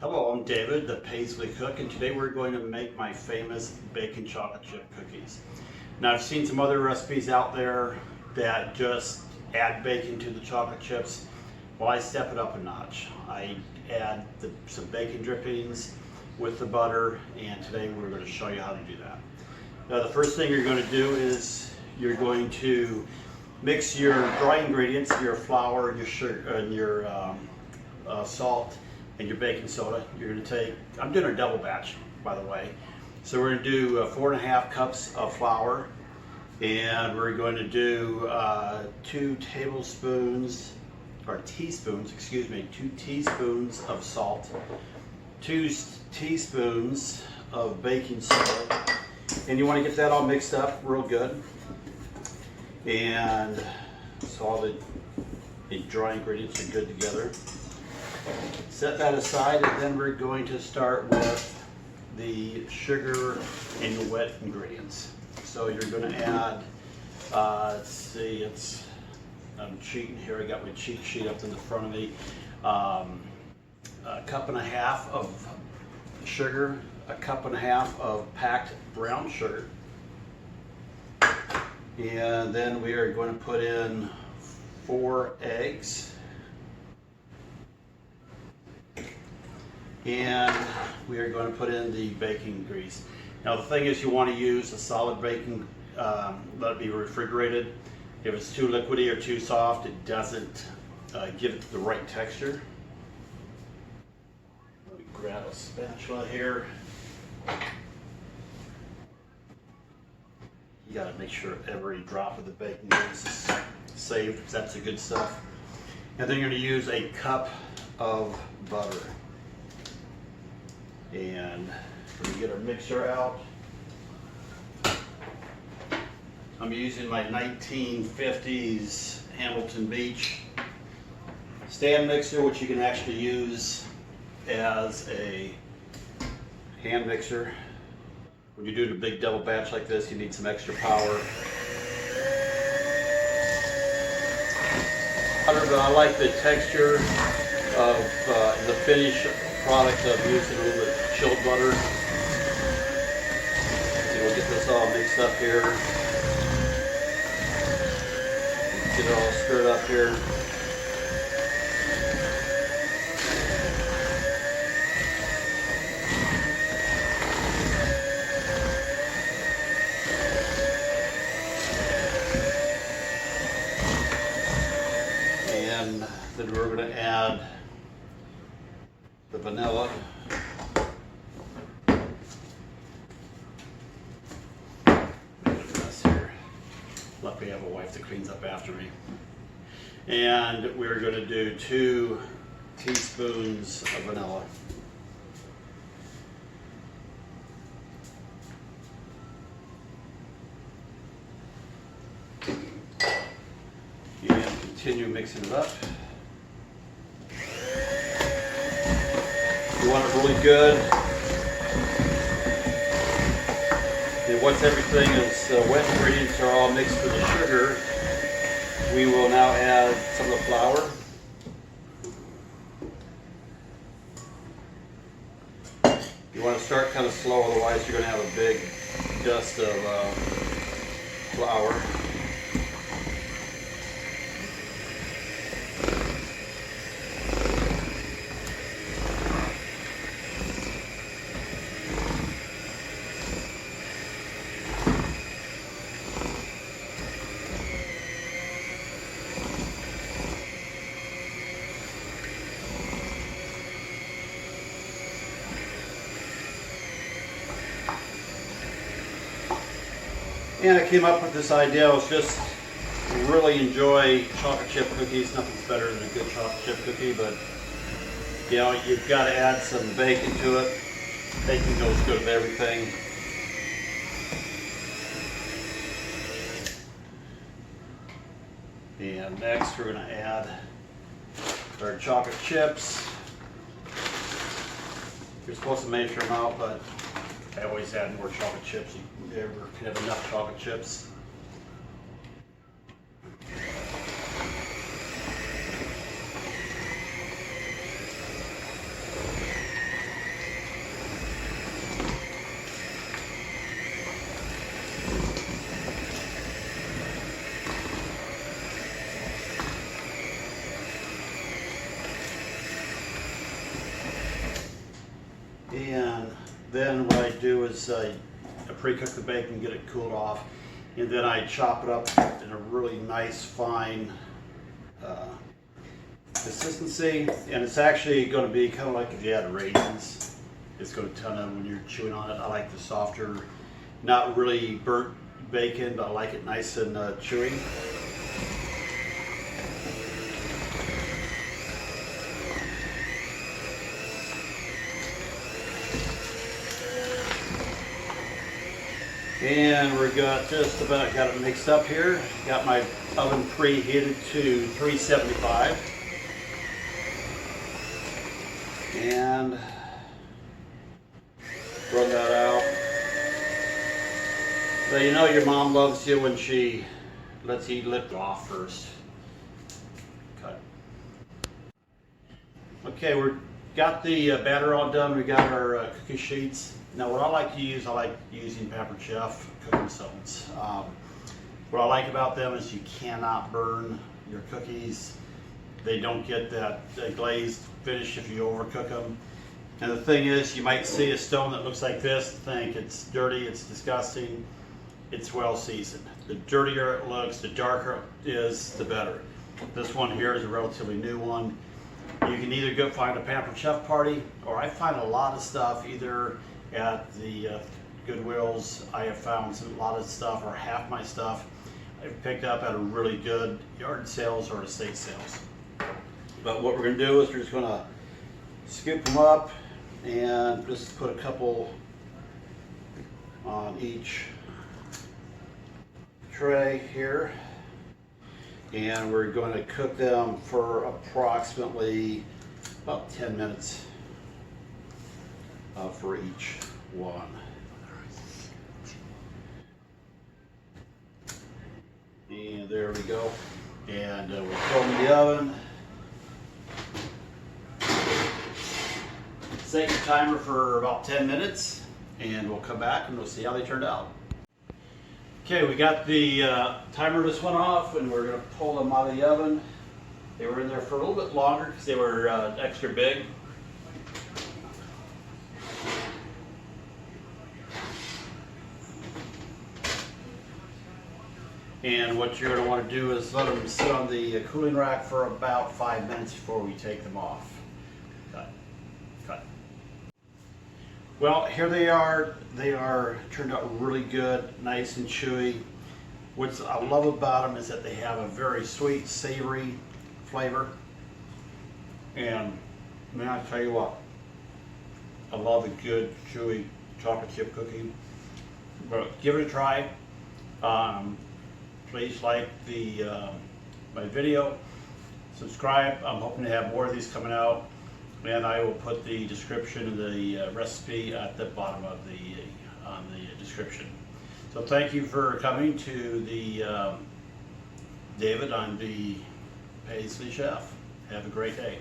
Hello, I'm David, the Paisley Cook, and today we're going to make my famous bacon chocolate chip cookies. Now, I've seen some other recipes out there that just add bacon to the chocolate chips. Well, I step it up a notch. I add some bacon drippings with the butter, and today we're going to show you how to do that. Now, the first thing you're going to do is you're going to mix your dry ingredients, your flour, your sugar, and your salt, and your baking soda. You're going to take, I'm doing a double batch, by the way. So we're going to do 4.5 cups of flour, and we're going to do 2 teaspoons of salt, 2 teaspoons of baking soda, and you want to get that all mixed up real good. And so all the dry ingredients are good together. Set that aside, and then we're going to start with the sugar and the wet ingredients. So you're going to add, let's see, I'm cheating here, I got my cheat sheet up in the front of me. 1.5 cups of sugar, 1.5 cups of packed brown sugar, and then we are going to put in 4 eggs. And we are going to put in the baking grease. Now the thing is, you want to use a solid baking, let it be refrigerated. If it's too liquidy or too soft, it doesn't give it the right texture. Let me grab a spatula here. You got to make sure every drop of the baking grease is saved, because that's the good stuff. And then you're going to use a cup of butter. And we're going to get our mixer out. I'm using my 1950s Hamilton Beach stand mixer, which you can actually use as a hand mixer. When you're doing a big double batch like this, you need some extra power. But I like the texture of the finish product of using a little bit of chilled butter. So we'll get this all mixed up here. Get it all stirred up here. And then we're going to add the vanilla. Luckily I have a wife that cleans up after me. And we're going to do 2 teaspoons of vanilla. And continue mixing it up. You want it really good. And once everything is wet ingredients are all mixed with the sugar, we will now add some of the flour. You want to start kind of slow, otherwise you're going to have a big dust of flour. And I came up with this idea. I was just really enjoy chocolate chip cookies. Nothing's better than a good chocolate chip cookie, but you know, you've got to add some bacon to it. Bacon goes good with everything. And next we're going to add our chocolate chips. You're supposed to measure them out, but I always add more chocolate chips. You never can have enough chocolate chips. And then what I do is I pre-cook the bacon, get it cooled off, and then I chop it up in a really nice fine consistency. And it's actually going to be kind of like if you had raisins. It's going to kind of, when you're chewing on it, I like the softer, not really burnt bacon, but I like it nice and chewy. And we're just about got it mixed up here. Got my oven preheated to 375. And run that out. So you know your mom loves you when she lets you lift off first. Cut. Okay, we're got the batter all done. We got our cookie sheets. Now what I like to use, I like using Pampered Chef cooking stones. What I like about them is you cannot burn your cookies. They don't get that glazed finish if you overcook them. And the thing is, you might see a stone that looks like this, think it's dirty, it's disgusting. It's well seasoned. The dirtier it looks, the darker it is, the better. This one here is a relatively new one. You can either go find a Pampered Chef party, or I find a lot of stuff either at the Goodwills. I have found a lot of stuff, or half my stuff, I've picked up at a really good yard sales or estate sales. But what we're going to do is we're just going to scoop them up and just put a couple on each tray here, and we're going to cook them for approximately about 10 minutes for each one. And there we go. And we'll throw them in the oven. Set your timer for about 10 minutes, and we'll come back and we'll see how they turned out. Okay, we got the timer just went off, and we're going to pull them out of the oven. They were in there for a little bit longer because they were extra big. And what you're going to want to do is let them sit on the cooling rack for about 5 minutes before we take them off. Cut. Cut. Well, here they are. They are turned out really good, nice and chewy. What I love about them is that they have a very sweet, savory flavor. And man, I tell you what, I love a good, chewy chocolate chip cookie. But give it a try. Please like my video, subscribe. I'm hoping to have more of these coming out, and I will put the description of the recipe at the bottom of the description. So thank you for coming to the David. I'm the Paisley Chef. Have a great day.